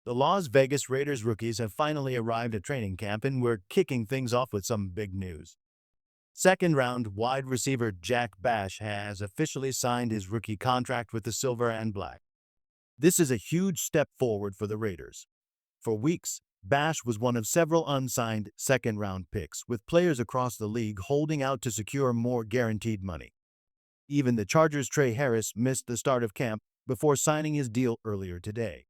The Las Vegas Raiders rookies have finally arrived at training camp, and we're kicking things off with some big news. Second round wide receiver Jack Bech has officially signed his rookie contract with the Silver and Black. This is a huge step forward for the Raiders. For weeks, Bech was one of several unsigned second-round picks, with players across the league holding out to secure more guaranteed money. Even the Chargers' Trey Harris missed the start of camp before signing his deal earlier today.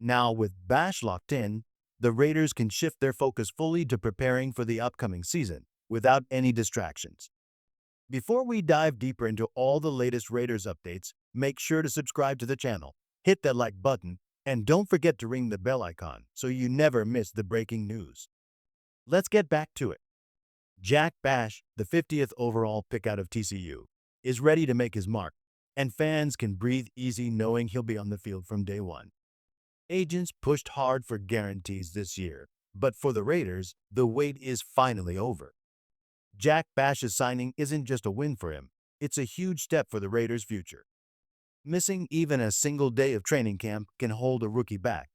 Now, with Bech locked in, the Raiders can shift their focus fully to preparing for the upcoming season without any distractions. Before we dive deeper into all the latest Raiders updates, make sure to subscribe to the channel, hit that like button, and don't forget to ring the bell icon so you never miss the breaking news. Let's get back to it. Jack Bech, the 50th overall pick out of TCU, is ready to make his mark, and fans can breathe easy knowing he'll be on the field from day one. Agents pushed hard for guarantees this year, but for the Raiders, the wait is finally over. Jack Bech's signing isn't just a win for him, it's a huge step for the Raiders' future. Missing even a single day of training camp can hold a rookie back,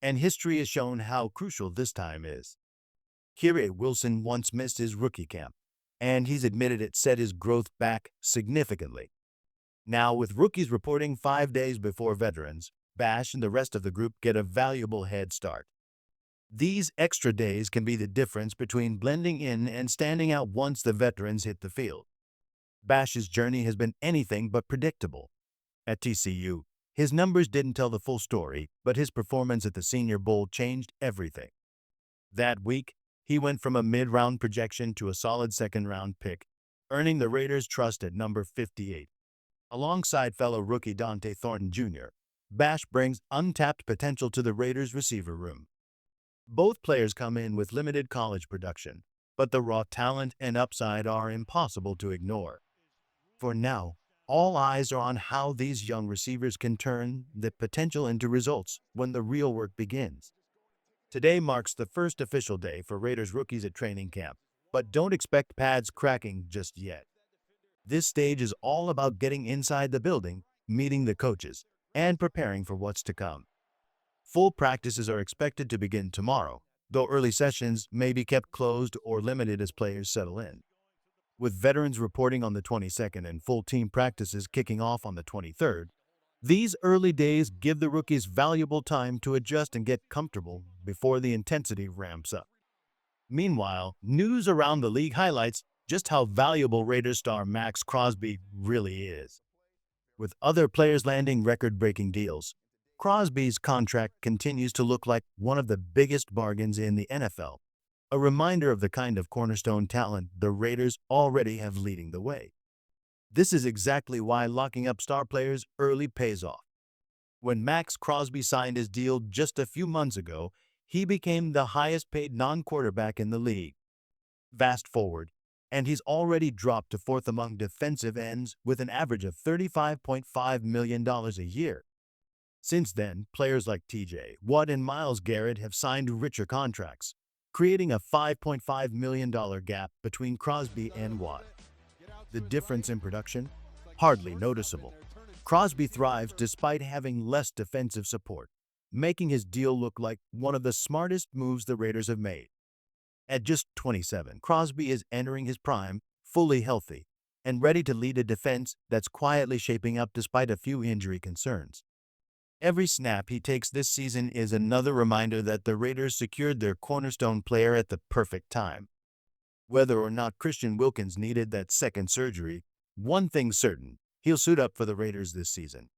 and history has shown how crucial this time is. Kyrie Wilson once missed his rookie camp, and he's admitted it set his growth back significantly. Now, with rookies reporting 5 days before veterans, Bech and the rest of the group get a valuable head start. These extra days can be the difference between blending in and standing out once the veterans hit the field. Bech's journey has been anything but predictable. At TCU, his numbers didn't tell the full story, but his performance at the Senior Bowl changed everything. That week, he went from a mid-round projection to a solid second-round pick, earning the Raiders' trust at number 58. Alongside fellow rookie Dante Thornton Jr., Bech brings untapped potential to the Raiders' receiver room. Both players come in with limited college production, but the raw talent and upside are impossible to ignore. For now, all eyes are on how these young receivers can turn the potential into results when the real work begins. Today marks the first official day for Raiders rookies at training camp, but don't expect pads cracking just yet. This stage is all about getting inside the building, meeting the coaches, and preparing for what's to come. Full practices are expected to begin tomorrow, though early sessions may be kept closed or limited as players settle in. With veterans reporting on the 22nd and full team practices kicking off on the 23rd, these early days give the rookies valuable time to adjust and get comfortable before the intensity ramps up. Meanwhile, news around the league highlights just how valuable Raiders star Maxx Crosby really is. With other players landing record-breaking deals, Crosby's contract continues to look like one of the biggest bargains in the NFL, a reminder of the kind of cornerstone talent the Raiders already have leading the way. This is exactly why locking up star players early pays off. When Maxx Crosby signed his deal just a few months ago, he became the highest-paid non-quarterback in the league. Fast forward, and he's already dropped to fourth among defensive ends with an average of $35.5 million a year. Since then, players like TJ Watt and Myles Garrett have signed richer contracts, creating a $5.5 million gap between Crosby and Watt. The difference in production? Hardly noticeable. Crosby thrives despite having less defensive support, making his deal look like one of the smartest moves the Raiders have made. At just 27, Crosby is entering his prime, fully healthy, and ready to lead a defense that's quietly shaping up despite a few injury concerns. Every snap he takes this season is another reminder that the Raiders secured their cornerstone player at the perfect time. Whether or not Christian Wilkins needed that second surgery, one thing's certain, he'll suit up for the Raiders this season.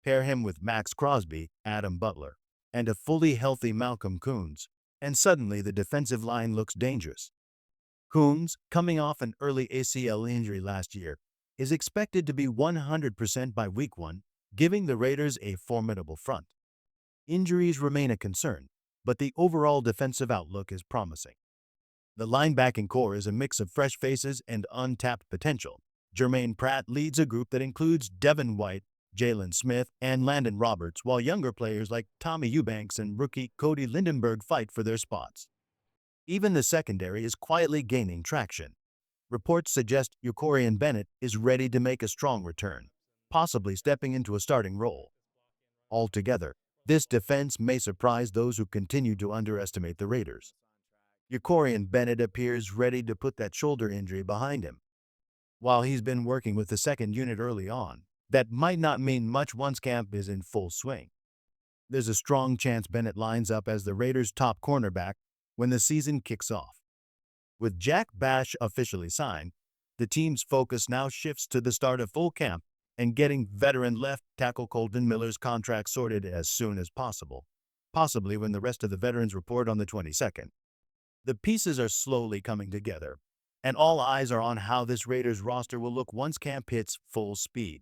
Pair him with Maxx Crosby, Adam Butler, and a fully healthy Malcolm Koonce, and suddenly the defensive line looks dangerous. Koonce, coming off an early ACL injury last year, is expected to be 100% by week 1, giving the Raiders a formidable front. Injuries remain a concern, but the overall defensive outlook is promising. The linebacking core is a mix of fresh faces and untapped potential. Jermaine Pratt leads a group that includes Devin White, Jalen Smith, and Landon Roberts, while younger players like Tommy Eubanks and rookie Cody Lindenberg fight for their spots. Even the secondary is quietly gaining traction. Reports suggest Eucorian Bennett is ready to make a strong return, possibly stepping into a starting role. Altogether, This defense may surprise those who continue to underestimate the Raiders. Yukorian Bennett appears ready to put that shoulder injury behind him. While he's been working with the second unit early on, that might not mean much once camp is in full swing. There's a strong chance Bennett lines up as the Raiders' top cornerback when the season kicks off. With Jack Bech officially signed, the team's focus now shifts to the start of full camp and getting veteran left tackle Colton Miller's contract sorted as soon as possible, possibly when the rest of the veterans report on the 22nd. The pieces are slowly coming together, and all eyes are on how this Raiders roster will look once camp hits full speed.